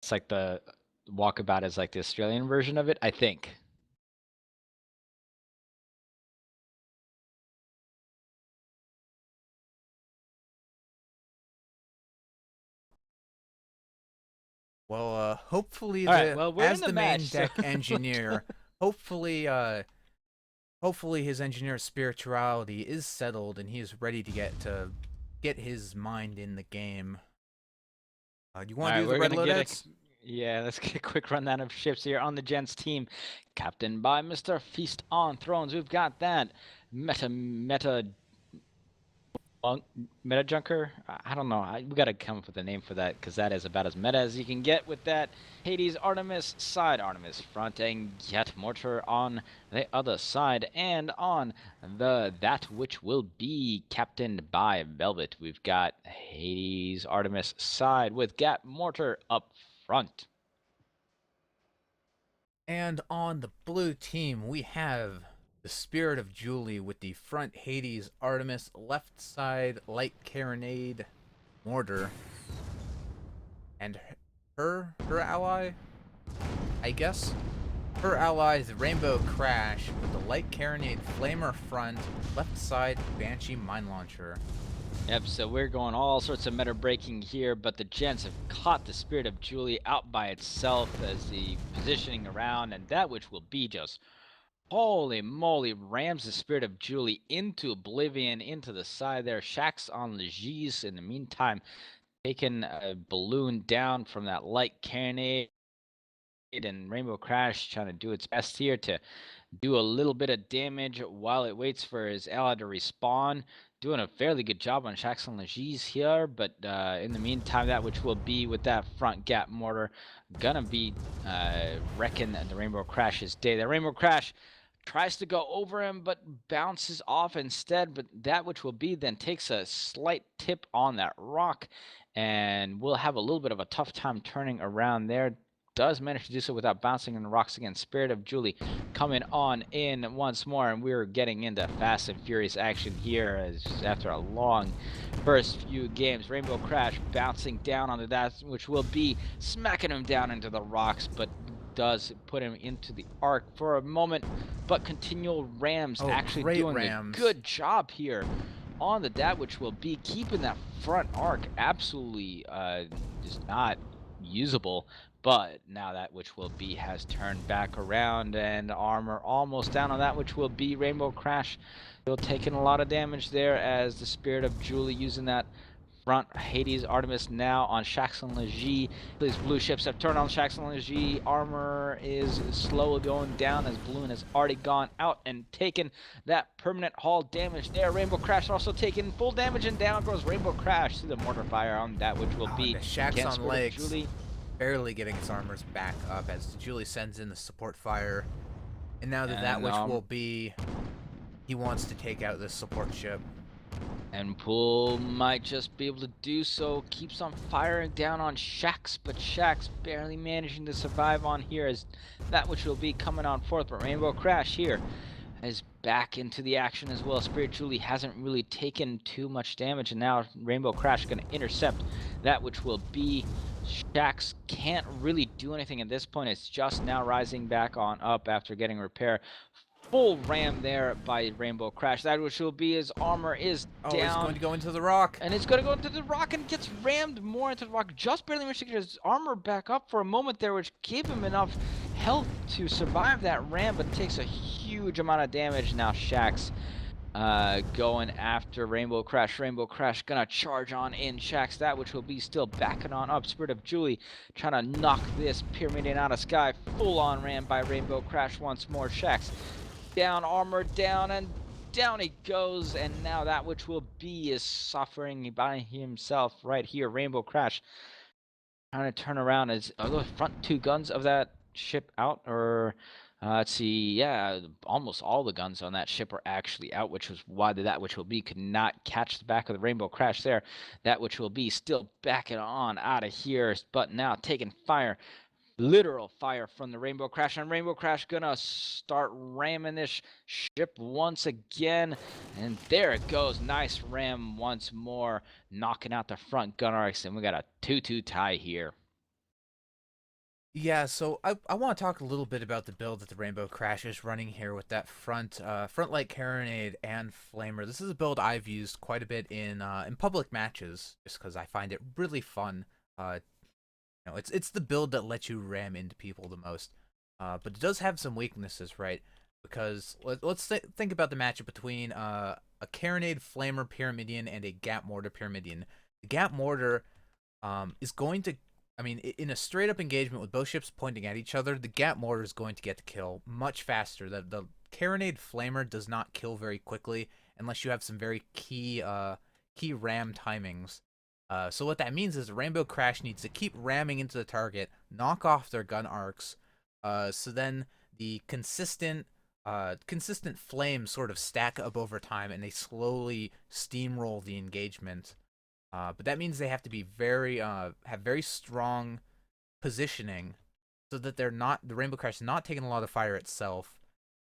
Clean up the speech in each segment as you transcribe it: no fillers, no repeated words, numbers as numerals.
It's like the walkabout is like the Australian version of it, I think. Well, hopefully All right, well, we're in as the the main match, so deck like, engineer, hopefully hopefully his engineer's spirituality is settled and he is ready to get his mind in the game. Do you all want to right, do the we're red gonna get a loadouts? yeah, let's get a quick rundown of ships here on the Gents team. Captained by Mr. Feast on Thrones. We've got that meta Monk, Meta Junker? I don't know. We gotta come up with a name for that because that is about as meta as you can get with that. Hades Artemis side, Artemis front, and Get Mortar on the other side. And on the that which will be captained by Velvet, we've got Hades Artemis side with Gat Mortar up front. And on the blue team, we have the Spirit of Julie with the front Hades Artemis, left side Light Carronade Mortar, and her ally, I guess. Her ally is Rainbow Crash with the Light Carronade Flamer front, left side Banshee Mine Launcher. Yep, so we're going all sorts of meta breaking here, but the Gents have caught the Spirit of Julie out by itself as the positioning around, and that which will be just holy moly, rams the Spirit of Julie into oblivion, into the side there. Shax on Legis in the meantime, taking a balloon down from that light carronade, and Rainbow Crash trying to do its best here to do a little bit of damage while it waits for his ally to respawn. Doing a fairly good job on Shax and Legis here, but in the meantime, that which will be with that front gap mortar gonna be wrecking the Rainbow Crash's day. The Rainbow Crash tries to go over him, but bounces off instead. But that which will be then takes a slight tip on that rock, and will have a little bit of a tough time turning around there. Does manage to do so without bouncing in the rocks again. Spirit of Julie coming on in once more, and we're getting into fast and furious action here as after a long first few games. Rainbow Crash bouncing down onto that, which will be smacking him down into the rocks, but does put him into the arc for a moment, but continual rams Oh, actually great doing a Rams. good job here on the that which will be keeping that front arc absolutely just not usable. But now that which will be has turned back around, and armor almost down on that which will be Rainbow Crash. Still taking a lot of damage there as the Spirit of Julie using that front. Hades Artemis now on Shax and Legis. These blue ships have turned on Shax and Legis. Armor is slowly going down as Balloon has already gone out and taken that permanent hull damage there. Rainbow Crash also taking full damage, and down goes Rainbow Crash through the mortar fire on that which will Oh, and be the Shax against on Spirit of legs, Julie. barely getting his armors back up as Julie sends in the support fire. And now that And which will be, he wants to take out this support ship. And Pool might just be able to do so. Keeps on firing down on Shax, but Shax barely managing to survive on here as that which will be coming on forth. But Rainbow Crash here is back into the action as well. Spirit Julie hasn't really taken too much damage, and now Rainbow Crash going to intercept that which will be. Shax can't really do anything at this point. It's just now rising back on up after getting repair. Full ram there by Rainbow Crash. That which will be his armor is Oh, he's going down. to go into the rock. And it's going to go into the rock and gets rammed more into the rock. Just barely managed to get his armor back up for a moment there, which gave him enough health to survive that ram, but takes a huge amount of damage. Now Shax going after Rainbow Crash. Rainbow Crash gonna charge on in Shax, that which will be still backing on up. Spirit of Julie trying to knock this pyramid in out of sky. Full on ram by Rainbow Crash once more. Shax down, armor down, and down he goes, and now that which will be is suffering by himself right here. Rainbow Crash trying to turn around. Are the front two guns of that ship out? Or let's see, yeah, almost all the guns on that ship are actually out, which was why that which will be could not catch the back of the Rainbow Crash there. That which will be still backing on out of here, but now taking fire. Literal fire from the Rainbow Crash, and Rainbow Crash gonna start ramming this ship once again, and there it goes. Nice ram once more, knocking out the front gun arcs, and we got a 2-2 tie here. Yeah, so I want to talk a little bit about the build that the Rainbow Crash is running here with that front light carronade and flamer. This is a build I've used quite a bit in public matches just because I find it really fun. It's the build that lets you ram into people the most. But it does have some weaknesses, right? Because think about the matchup between a carronade flamer pyramidian and a gap mortar pyramidian. The gap mortar is going to, I mean, in a straight up engagement with both ships pointing at each other, the gap mortar is going to get the kill much faster. The carronade flamer does not kill very quickly unless you have some very key ram timings. So what that means is the Rainbow Crash needs to keep ramming into the target, knock off their gun arcs, so then the consistent flames sort of stack up over time and they slowly steamroll the engagement. But that means they have to be have very strong positioning so that the Rainbow Crash is not taking a lot of fire itself,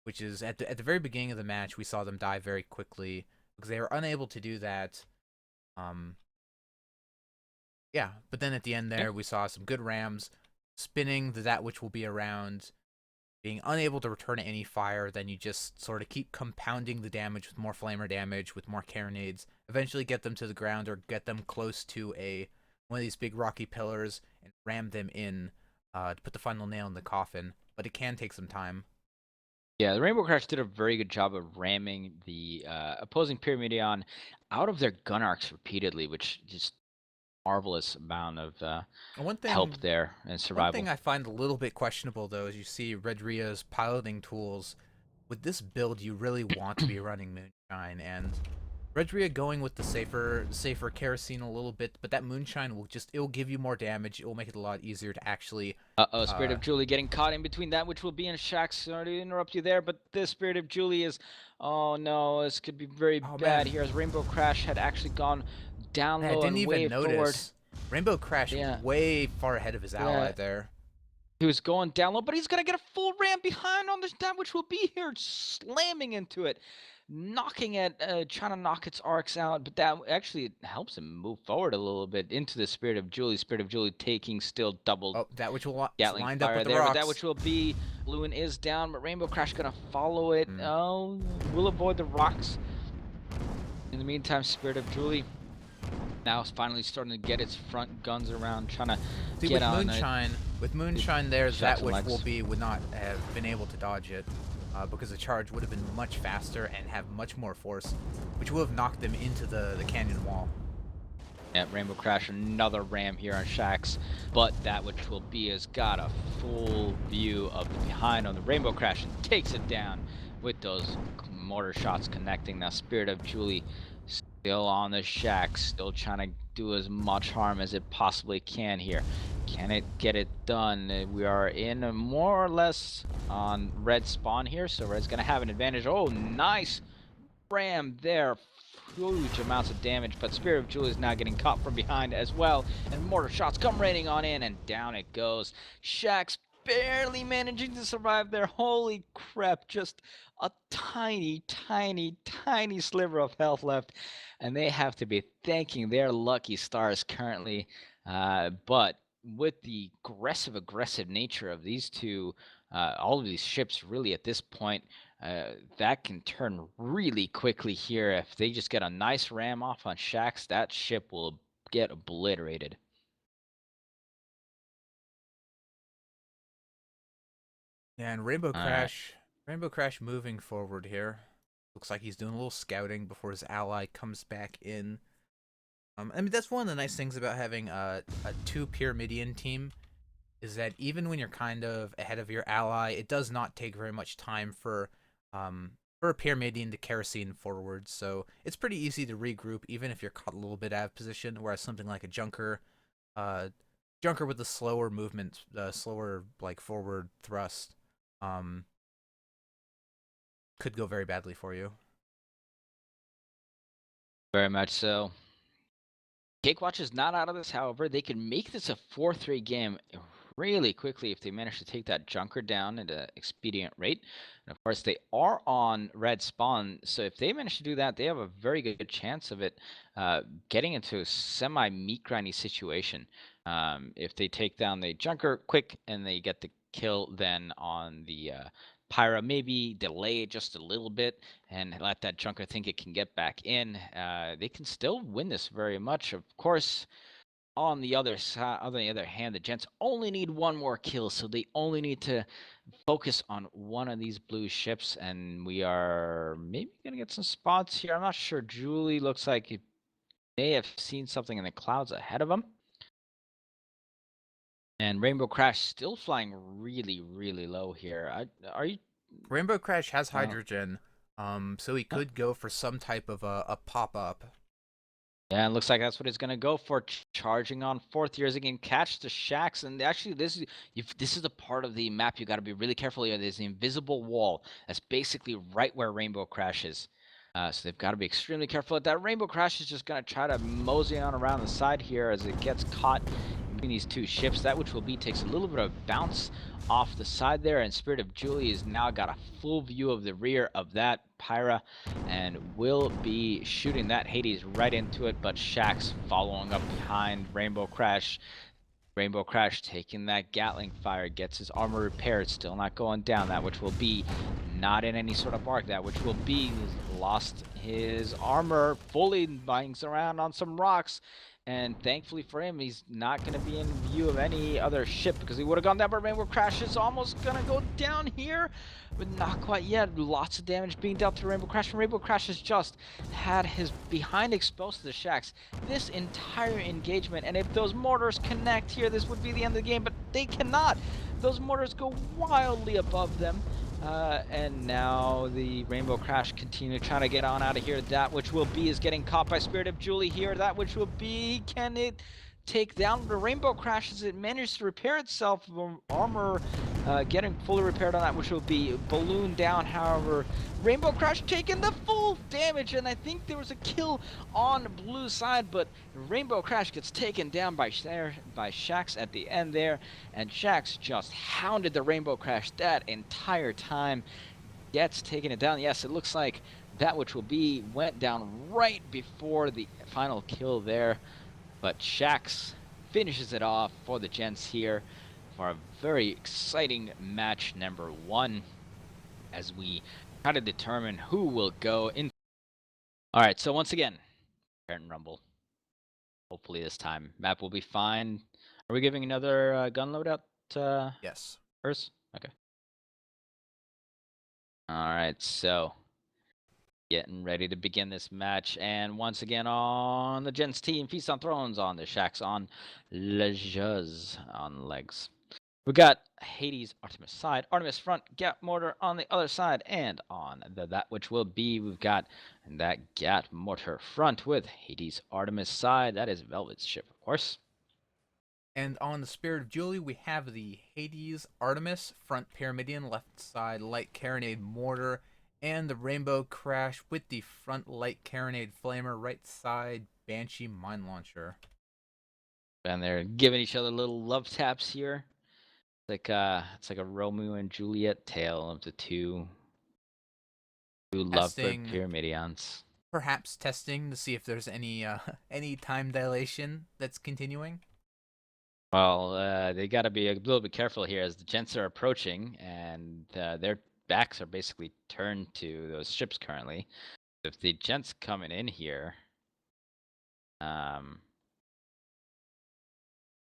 which is at the very beginning of the match we saw them die very quickly because they were unable to do that. Um, yeah, but then at the end Yeah. there we saw some good rams spinning that which will be around, being unable to return any fire. Then you just sort of keep compounding the damage with more flamer damage, with more carronades. Eventually, get them to the ground or get them close to one of these big rocky pillars and ram them in to put the final nail in the coffin. But it can take some time. Yeah, the Rainbow Crash did a very good job of ramming the opposing Pyramidion out of their gun arcs repeatedly, which just marvelous amount of And One help thing, there and one survival. thing I find a little bit questionable though is you see Red Rio's piloting tools. With this build, you really want to be running Moonshine, and Redria going with the safer kerosene a little bit, but that Moonshine it will give you more damage. It will make it a lot easier to actually. Uh-oh, Spirit Uh, of Julie getting caught in between that, which will be in Shaq. Sorry to interrupt you there, but the Spirit of Julie is. Oh no, this could be very oh bad man, here as Rainbow Crash had actually gone down I low didn't and way even forward. notice. Rainbow Crash Yeah, way far ahead of his ally yeah. there. He was going down low, but he's gonna get a full ram behind on this dam, which will be here, slamming into it, knocking it, trying to knock its arcs out. But that actually helps him move forward a little bit into the Spirit of Julie. Spirit of Julie taking still double Oh, that which is Gatling lined up with fire the there, but that rocks. which will be Lewin is down, but Rainbow Crash gonna follow it. Hmm. Oh, will avoid the rocks. In the meantime, Spirit of Julie now is finally starting to get its front guns around, trying to See, get on it. With Moonshine there, that Shacks and which legs. would not have been able to dodge it. Because the charge would have been much faster and have much more force, which would have knocked them into the canyon wall. Yeah, Rainbow Crash, another ram here on Shax, but that which will be has got a full view of the behind on the Rainbow Crash and takes it down with those mortar shots connecting. Now, Spirit of Julie still on the Shax, still trying to do as much harm as it possibly can here. Can it get it done? We are in a more or less on red spawn here, so red's going to have an advantage. Oh, nice ram there. Huge amounts of damage, but Spirit of Julie is now getting caught from behind as well, and mortar shots come raining on in, and down it goes. Shaxx barely managing to survive there. Holy crap, just a tiny, tiny, tiny sliver of health left, and they have to be thanking their lucky stars currently. But with the aggressive nature of these two, all of these ships really at this point, that can turn really quickly here. If they just get a nice ram off on Shax, that ship will get obliterated. And All right. Rainbow Crash moving forward here. Looks like he's doing a little scouting before his ally comes back in. I mean, that's one of the nice things about having a two Pyramidian team is that even when you're kind of ahead of your ally, it does not take very much time for a Pyramidian to kerosene forward. So it's pretty easy to regroup even if you're caught a little bit out of position. Whereas something like a uh, Junker with the slower movement, slower like forward thrust, um, could go very badly for you. Very much so. CakeWatch is not out of this, however. They can make this a 4-3 game really quickly if they manage to take that Junker down at an expedient rate. And of course, they are on red spawn, so if they manage to do that, they have a very good chance of it getting into a semi-meat grindy situation. If they take down the Junker quick and they get the kill, then on the Pyra, maybe delay it just a little bit and let that Junker think it can get back in. They can still win this very much. Of course, on the other side, on the other hand, the Gents only need one more kill, so they only need to focus on one of these blue ships, and we are maybe gonna get some spots here. I'm not sure. Julie looks like he may have seen something in the clouds ahead of him. And Rainbow Crash still flying really, really low here. Are you? Rainbow Crash has Uh, hydrogen, so he uh, could go for some type of a pop up. yeah, it looks like that's what he's gonna go for. Charging on fourth years again, catch the shacks, and actually this is the part of the map you got to be really careful here. There's the invisible wall that's basically right where Rainbow Crash is. So they've got to be extremely careful at that. Rainbow Crash is just gonna try to mosey on around the side here as it gets caught between these two ships. That which will be takes a little bit of bounce off the side there, and Spirit of Julie has now got a full view of the rear of that Pyra and will be shooting that Hades right into it, but Shaxx following up behind Rainbow Crash. Rainbow Crash taking that Gatling fire, gets his armor repaired, still not going down. That which will be not in any sort of arc. That which will be lost his armor fully, bangs around on some rocks. And thankfully for him, he's not going to be in view of any other ship because he would have gone down, but Rainbow Crash is almost going to go down here, but not quite yet. Lots of damage being dealt to Rainbow Crash, and Rainbow Crash has just had his behind exposed to the Shaxx this entire engagement, and if those mortars connect here, this would be the end of the game, but they cannot. Those mortars go wildly above them. And now the Rainbow Crash continue trying to get on out of here. That which will be is getting caught by Spirit of Julie here. That which will be, can it take down the Rainbow Crash as it managed to repair itself? Armor getting fully repaired on that, which will be ballooned down. However, Rainbow Crash taking the full damage, and I think there was a kill on blue side, but Rainbow Crash gets taken down by Shaxx at the end there, and Shaxx just hounded the Rainbow Crash that entire time. Gets taken it down. Yes, it looks like that which will be went down right before the final kill there, but Shaxx finishes it off for the Gents here for a very exciting match number 1 as we try to determine who will go in. All right, so once again, Parent Rumble. Hopefully this time map will be fine. Are we giving another gun loadout, Yes. Urz? Okay. All right, so getting ready to begin this match, and once again on the Gents team, Feast on Thrones on the Shaxx on Lejeuz on legs. We got Hades Artemis side, Artemis front, Gat mortar on the other side, and on that which will be, we've got that Gat mortar front with Hades Artemis side. That is Velvet's ship, of course. And on the Spirit of Julie, we have the Hades Artemis front Pyramidion, left side light carronade mortar, and the Rainbow Crash with the front light carronade flamer, right side Banshee mine launcher. And they're giving each other little love taps here. It's like a Romeo and Juliet tale of the two lovebird Testing, pyramidions. perhaps testing to see if there's any any time dilation that's continuing. Well, they got to be a little bit careful here as the Gents are approaching, and their backs are basically turned to those ships currently. If the Gents coming in here, um,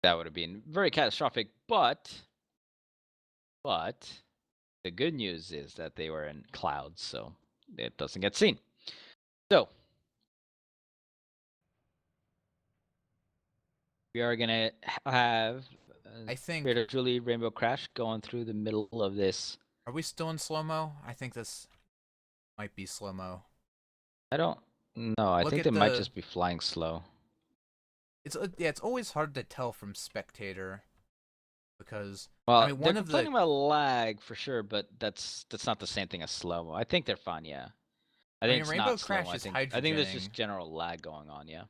that would have been very catastrophic. But the good news is that they were in clouds, so it doesn't get seen. So we are gonna have I think. Spirit of Julie Rainbow Crash going through the middle of this. Are we still in slow mo? I think this might be slow mo. I don't know. I Look think they at might the. just be flying slow. It's yeah. It's always hard to tell from spectator because I Well, mean they're one of the. complaining about lag for sure, but that's not the same thing as slow-mo. I think they're fine, yeah. I I think mean it's Rainbow not slow-mo. Crash is I think there's just hydrogening. general lag going on, yeah.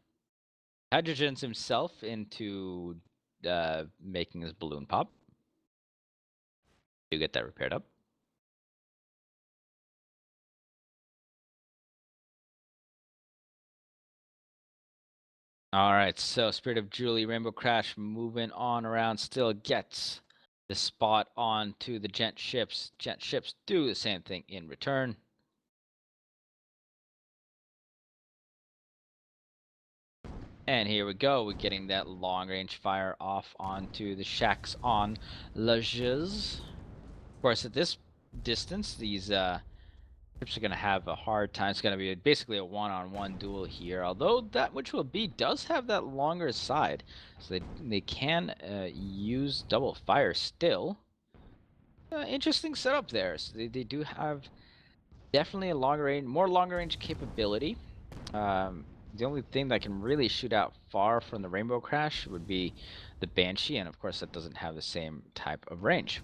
Hydrogen's himself into making his balloon pop. You get that repaired up. All right, so Spirit of Julie, Rainbow Crash moving on around still gets the spot on to the Gent ships. Gent ships do the same thing in return. And here we go. We're getting that long range fire off onto the shacks on Leges. Of course, at this distance, these ships are going to have a hard time. It's going to be basically a one-on-one duel here. Although that which will be does have that longer side, so they can use double fire still. Interesting setup there. So they do have definitely a longer range, more longer range capability. The only thing that can really shoot out far from the Rainbow Crash would be the Banshee, and of course that doesn't have the same type of range.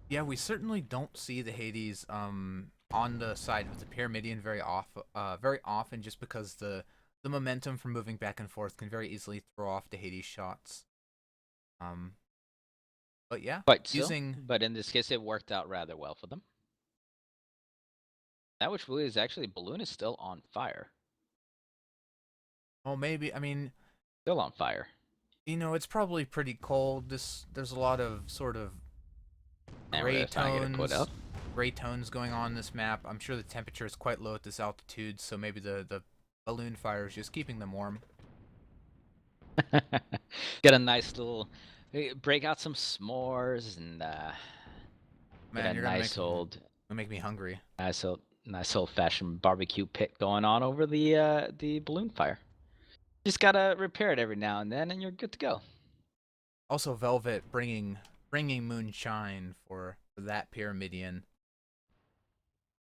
Yeah, we certainly don't see the Hades on the side with the Pyramidion very often, just because the momentum from moving back and forth can very easily throw off the Hades shots. Um, but yeah, Quite so, using but in this case it worked out rather well for them. That which really is actually balloon is still on fire. well, maybe I mean, Still on fire. it's probably pretty cold. There's a lot of sort of And we're gray just trying to get it put tones, up. gray tones going on this map. I'm sure the temperature is quite low at this altitude, so maybe the balloon fire is just keeping them warm. Get a nice little break out some s'mores and get Man, a you're gonna make me hungry. nice old fashioned barbecue pit going on over the balloon fire. Just gotta repair it every now and then, and you're good to go. Also, Velvet bringing moonshine for that Pyramidion.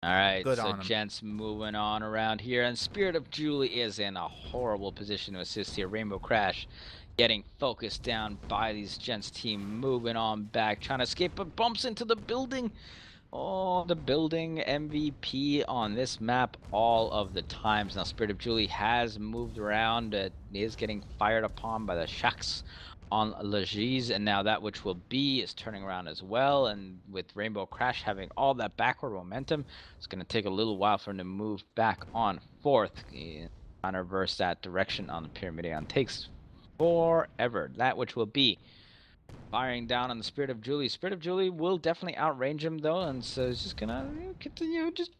All right, Good so on him. gents moving on around here, and Spirit of Julie is in a horrible position to assist here. Rainbow Crash getting focused down by these gents team, moving on back, trying to escape, but bumps into the building. Oh, the building MVP on this map all of the times. Now, Spirit of Julie has moved around. It is getting fired upon by the shacks on Legis, and now that which will be is turning around as well. And with Rainbow Crash having all that backward momentum, it's going to take a little while for him to move back on fourth. Trying to reverse that direction on the Pyramidion takes forever. That which will be firing down on the Spirit of Julie. Spirit of Julie will definitely outrange him though, and so he's just gonna continue, just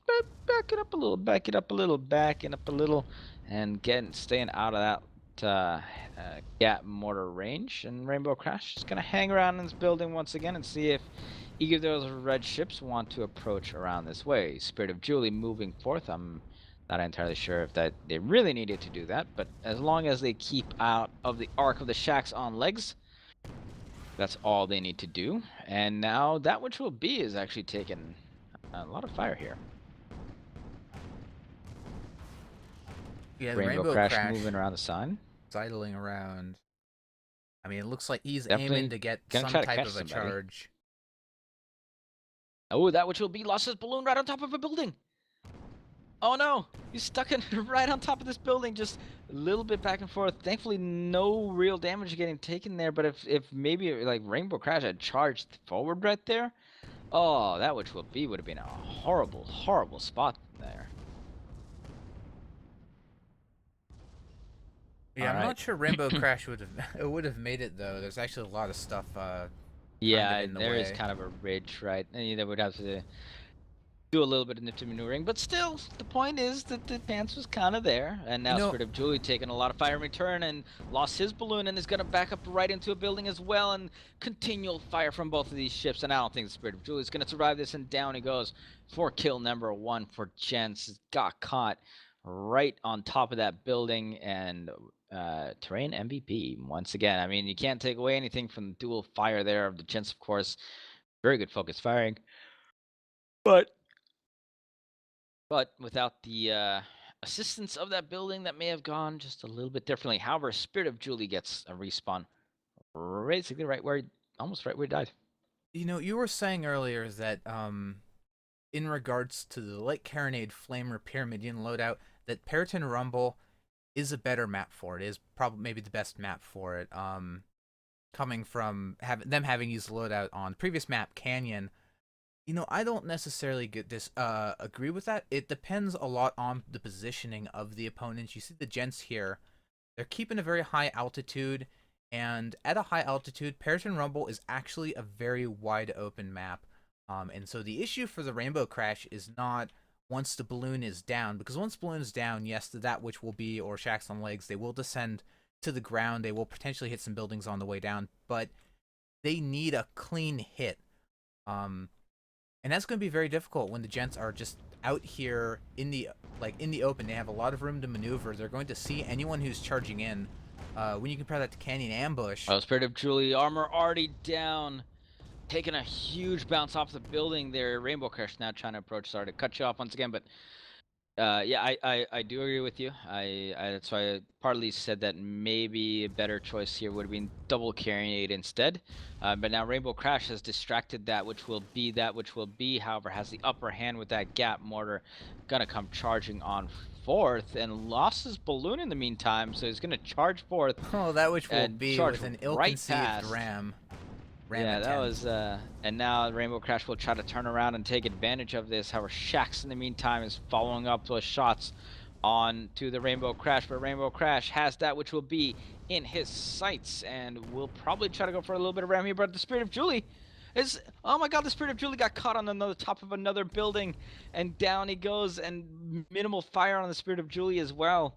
back it up a little, back it up a little, backing up a little, and staying out of that gap mortar range. And Rainbow Crash is gonna hang around in this building once again and see if either of those red ships want to approach around this way. Spirit of Julie moving forth. I'm not entirely sure if that they really needed to do that, but as long as they keep out of the arc of the shacks on legs, that's all they need to do. And now that which will be is actually taking a lot of fire here. Yeah, the Rainbow Rainbow Crash Crash moving around the sun. sidling around. I mean, it looks like he's aiming Definitely to get gonna some try to type catch of a somebody. charge. Oh, that which will be lost his balloon right on top of a building. Oh no, he's stuck in right on top of this building, just a little bit back and forth. Thankfully, no real damage getting taken there. But if maybe like Rainbow Crash had charged forward right there, oh, that which will be would have been a horrible spot there. Yeah, All I'm right. not sure Rainbow Crash would have made it though. There's actually a lot of stuff kind of Yeah, in the there is way. kind of a ridge, right? And they would have to do a little bit of nifty maneuvering, but still, the point is that the chance was kind of there. And You now know, Spirit of Julie taking a lot of fire in return and lost his balloon and is going to back up right into a building as well, and continual fire from both of these ships. And I don't think the Spirit of Julie is going to survive this, and down he goes for kill number one for Gents. Got caught right on top of that building, and terrain MVP once again. I mean, you can't take away anything from the dual fire there of the Gents, of course. Very good focus firing. But without the assistance of that building, that may have gone just a little bit differently. However, Spirit of Julie gets a respawn basically almost right where he died. you were saying earlier that in regards to the Light Carronade Flamer Pyramidian loadout, that Periton Rumble is a better map for it. Is probably maybe the best map for it. Coming from them having used the loadout on the previous map Canyon, I don't necessarily get this agree with that. It depends a lot on the positioning of the opponents. You see the Gents here. they're keeping a very high altitude, and at a high altitude, Pearson Rumble is actually a very wide open map. And so the issue for the Rainbow Crash is not once the balloon is down, because once the balloon is down, yes, that which will be, or Shacks on Legs, they will descend to the ground. They will potentially hit some buildings on the way down, but they need a clean hit. Um, and that's going to be very difficult when the Gents are just out here in the open. They have a lot of room to maneuver. They're going to see anyone who's charging in. When you compare that to Canyon Ambush, Oh, Spirit of Julie, armor already down. Taking a huge bounce off the building there. Rainbow Crash now trying to approach. Sorry to cut you off once again, but yeah, I do agree with you. That's why I partly said that maybe a better choice here would have been double carrying it instead. But now Rainbow Crash has distracted that which will be. However, has the upper hand with that gap mortar. Gonna come charging on fourth and lost his balloon in the meantime. So he's gonna charge fourth oh, that which will and be charge with an right ill-conceived past. ram Yeah, that attempt. was, and now Rainbow Crash will try to turn around and take advantage of this. However, Shax in the meantime is following up those shots on to the Rainbow Crash, but Rainbow Crash has that which will be in his sights and will probably try to go for a little bit of ram here, but the Spirit of Julie is, oh my god, the Spirit of Julie got caught on another top of another building, and down he goes, and minimal fire on the Spirit of Julie as well.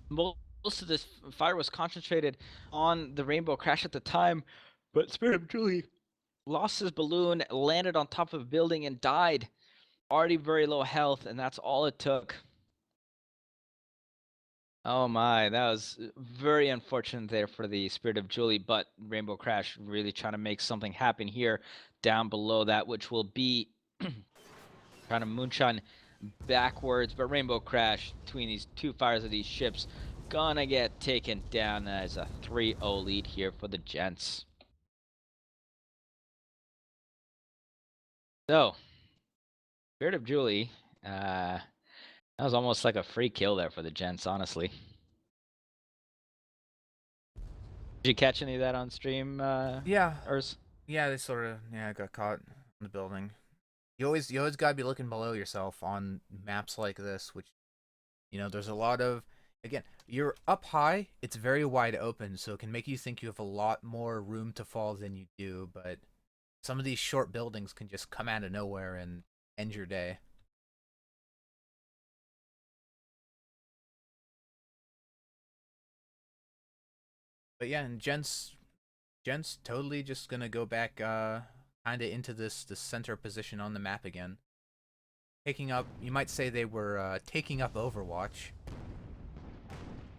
Most of this fire was concentrated on the Rainbow Crash at the time, but Spirit of Julie lost his balloon, landed on top of a building, and died. Already very low health, and that's all it took. Oh my, that was very unfortunate there for the Spirit of Julie, but Rainbow Crash really trying to make something happen here down below that, which will be trying to moonshine backwards, but Rainbow Crash between these two fires of these ships gonna get taken down as a 3-0 lead here for the Gents. So, Spirit of Julie, that was almost like a free kill there for the Gents, honestly. Did you catch any of that on stream, Yeah, Urz? yeah, they sort of got caught in the building. You always gotta be looking below yourself on maps like this, which there's a lot of. Again, you're up high, it's very wide open, so it can make you think you have a lot more room to fall than you do, but some of these short buildings can just come out of nowhere and end your day. But yeah, and Gents totally just gonna go back kinda into this center position on the map again. Taking up, you might say they were taking up Overwatch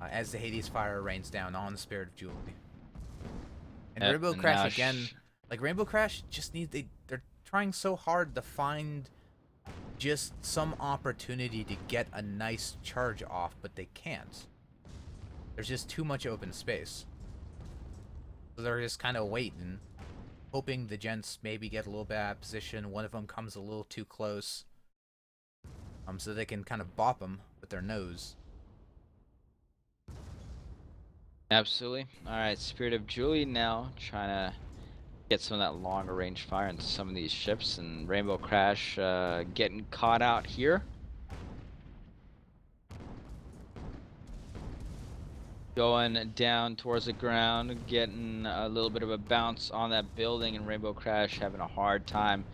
as the Hades fire rains down on the Spirit of Julie. And Yep, Rainbow and Crash now again, like Rainbow Crash just they're trying so hard to find just some opportunity to get a nice charge off, but they can't. There's just too much open space. So they're just kind of waiting, hoping the Gents maybe get a little bit out of position. One of them comes a little too close, so they can kind of bop them with their nose. absolutely. All right, Spirit of Julie now trying to get some of that longer range fire into some of these ships, and Rainbow Crash getting caught out here. Going down towards the ground, getting a little bit of a bounce on that building, and Rainbow Crash having a hard time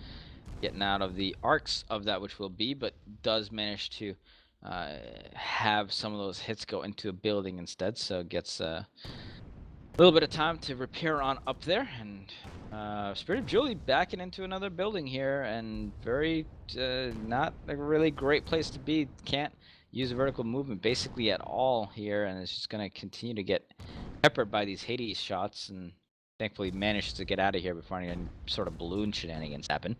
getting out of the arcs of that which will be, but does manage to have some of those hits go into a building instead, so gets a little bit of time to repair on up there, and Spirit of Julie backing into another building here, and very not a really great place to be. Can't use vertical movement basically at all here, and it's just going to continue to get peppered by these Hades shots, and thankfully managed to get out of here before any sort of balloon shenanigans happen.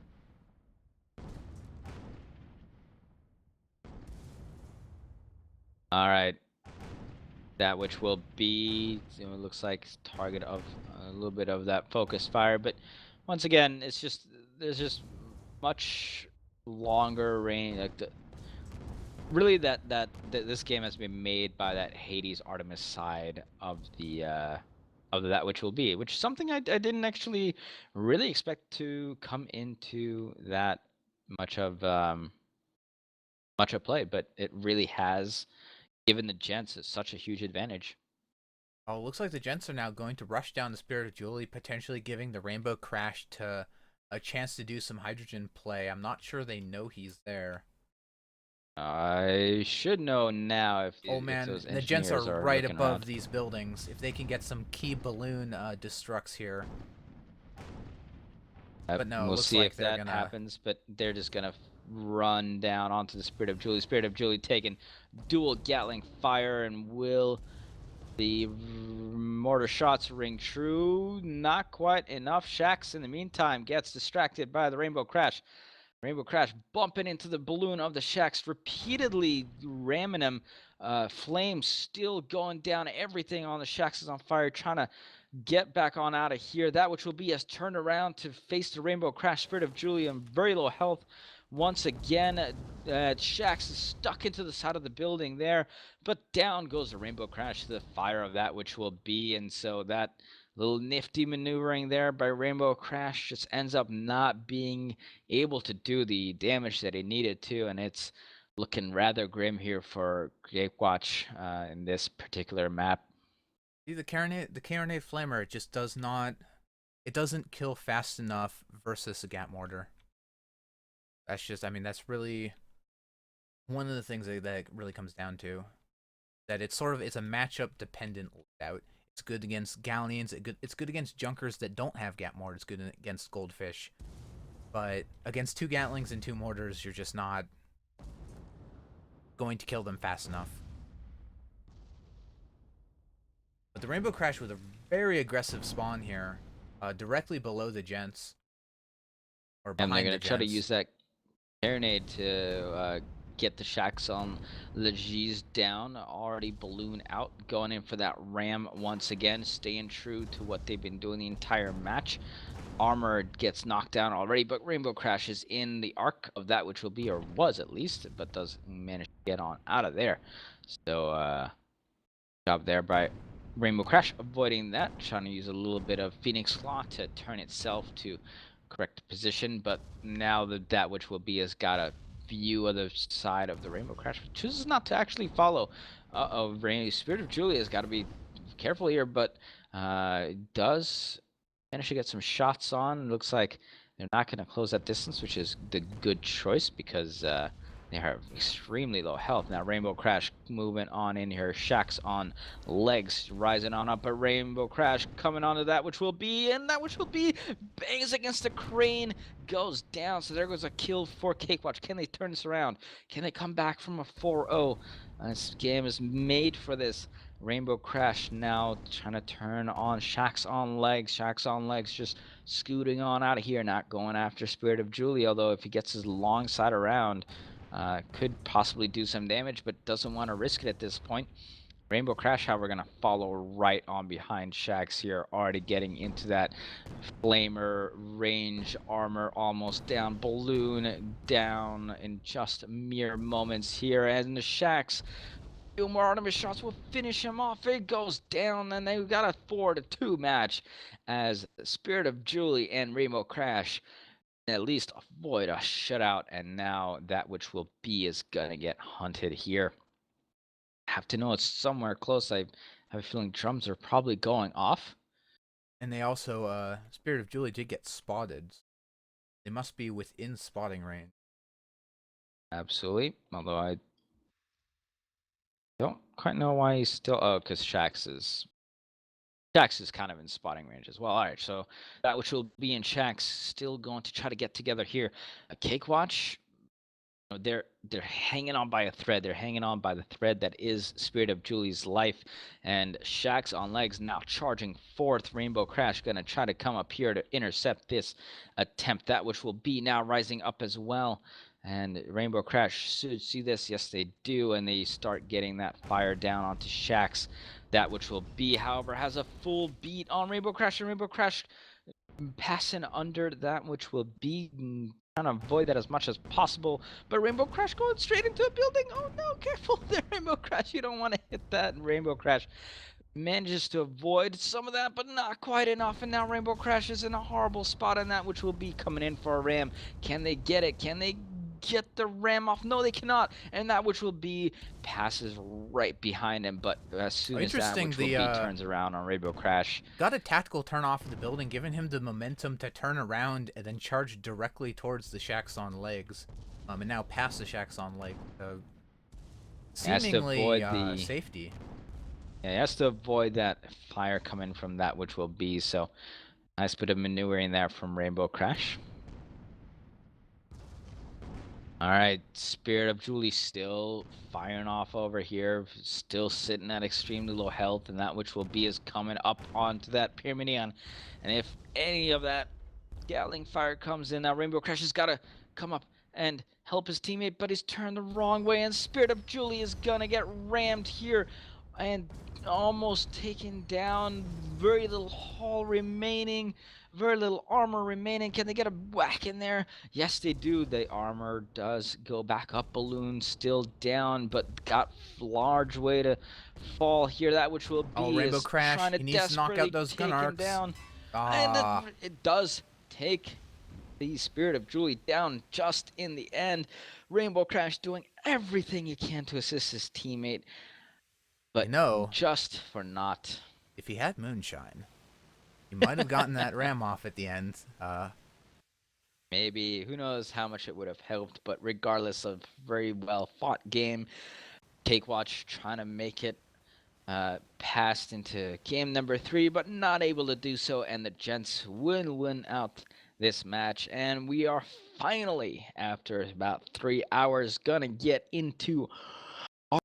All right, that which will be, it looks like target of a little bit of that focus fire, but once again, it's just there's just much longer range. Like really, this game has been made by that Hades Artemis side of that which will be, which is something I didn't actually really expect to come into that much of much of play, but it really has given the Gents such a huge advantage. Oh, it looks like the Gents are now going to rush down the Spirit of Julie, potentially giving the Rainbow Crash to a chance to do some hydrogen play. I'm not sure they know he's there. I should know now Oh if man, those the Gents are engineers are right looking above around. these buildings. If they can get some key balloon destructs here. But no, it We'll looks see like if they're that gonna. happens, but they're just gonna run down onto the Spirit of Julie. Spirit of Julie taking dual Gatling fire, and will the mortar shots ring true? Not quite enough. Shax, in the meantime, gets distracted by the Rainbow Crash. Rainbow Crash bumping into the balloon of the Shax, repeatedly ramming him. Flames still going down. Everything on the Shax is on fire, trying to get back on out of here. That which will be us turned around to face the Rainbow Crash. Spirit of Julian, very low health. Once again, Shax is stuck into the side of the building there, but down goes the Rainbow Crash to the fire of that which will be, and so that little nifty maneuvering there by Rainbow Crash just ends up not being able to do the damage that he needed to, and it's looking rather grim here for CakeWatch in this particular map. See the Carronade Flamer, it just does not. It doesn't kill fast enough versus a Gat Mortar. That's just. I mean, that's really one of the things that really comes down to. That it's a matchup dependent loadout. It's good against Galleons. It's good against Junkers that don't have Gat Mortar. It's good against Goldfish. But against two Gatlings and two Mortars, you're just not going to kill them fast enough. But the Rainbow Crash with a very aggressive spawn here, directly below the Gents, or And they're behind going the to try to Gents. use that Carronade to get the Shax on Legis down. Already balloon out, going in for that ram once again, staying true to what they've been doing the entire match. Armor gets knocked down already, but Rainbow Crash is in the arc of that which will be, or was at least, but does manage to get on out of there. So, job there by Rainbow Crash, avoiding that, trying to use a little bit of Phoenix Claw to turn itself to correct position, but now that which will be has got a view of the side of the Rainbow Crash, but chooses not to actually follow. Spirit of Julia has got to be careful here, but does manage to get some shots on. Looks like they're not going to close that distance, which is the good choice because they have extremely low health. Now Rainbow Crash moving on in here. Shax on legs, rising on up. But Rainbow Crash coming onto that which will be, and that which will be, bangs against the crane, goes down. So there goes a kill for CakeWatch. Can they turn this around? Can they come back from a 4-0? This game is made for this. Rainbow Crash now trying to turn on Shax on legs. Shax on legs just scooting on out of here, not going after Spirit of Julie, although if he gets his long side around, could possibly do some damage, but doesn't want to risk it at this point. Rainbow Crash, however, going to follow right on behind Shax here, already getting into that flamer range, armor almost down, balloon down in just mere moments here, and the Shax, few more Artemis shots will finish him off. It goes down, and they've got a 4-2 match as Spirit of Julie and Rainbow Crash at least avoid a shutout, and now that which will be is gonna get hunted here. Have to know it's somewhere close. I have a feeling drums are probably going off. And they also, Spirit of Julie did get spotted. They must be within spotting range. Absolutely. Although I don't quite know why he's still. Oh, because Shax is kind of in spotting range as well. All right, so that which will be in Shax still going to try to get together here. A CakeWatch, they're hanging on by a thread. They're hanging on by the thread that is Spirit of Julie's life, and Shax on legs now charging forth. Rainbow Crash gonna try to come up here to intercept this attempt. That which will be now rising up as well. And Rainbow Crash should see this. Yes, they do, and they start getting that fire down onto Shax. That which will be, however, has a full beat on Rainbow Crash, and Rainbow Crash passing under that which will be, trying to avoid that as much as possible. But Rainbow Crash going straight into a building. Oh no, careful there, Rainbow Crash. You don't want to hit that. And Rainbow Crash manages to avoid some of that, but not quite enough. And now Rainbow Crash is in a horrible spot on that, which will be coming in for a ram. Can they get it? Can they get the ram off? No, they cannot. And that which will be passes right behind him. But as Oh, soon as that interesting. which will The be turns around on Rainbow Crash, got a tactical turn off of the building, giving him the momentum to turn around and then charge directly towards the Shacks on legs, and now past the Shacks on leg. he has to Seemingly avoid the safety. yeah, he has to avoid that fire coming from that which will be. So nice bit of maneuvering there from Rainbow Crash. All right, Spirit of Julie still firing off over here, still sitting at extremely low health, and that which will be is coming up onto that Pyramidion. And if any of that Gatling fire comes in, now Rainbow Crash has got to come up and help his teammate, but he's turned the wrong way, and Spirit of Julie is gonna get rammed here and almost taken down. Very little hull remaining, very little armor remaining. Can they get a whack in there? Yes, they do. The armor does go back up. Balloon still down, but got large way to fall here. That which will Oh, be Rainbow is Crash. trying to He needs to knock out desperately those gun take him arcs. down. And Ah, it does take the Spirit of Julie down just in the end. Rainbow Crash doing everything he can to assist his teammate, you but know, just for not. if he had Moonshine, he might have gotten that ram off at the end. Maybe, who knows how much it would have helped, but regardless of very well fought game, CakeWatch trying to make it passed into game number 3, but not able to do so, and the Gents will win out this match. And we are finally, after about 3 hours, gonna get into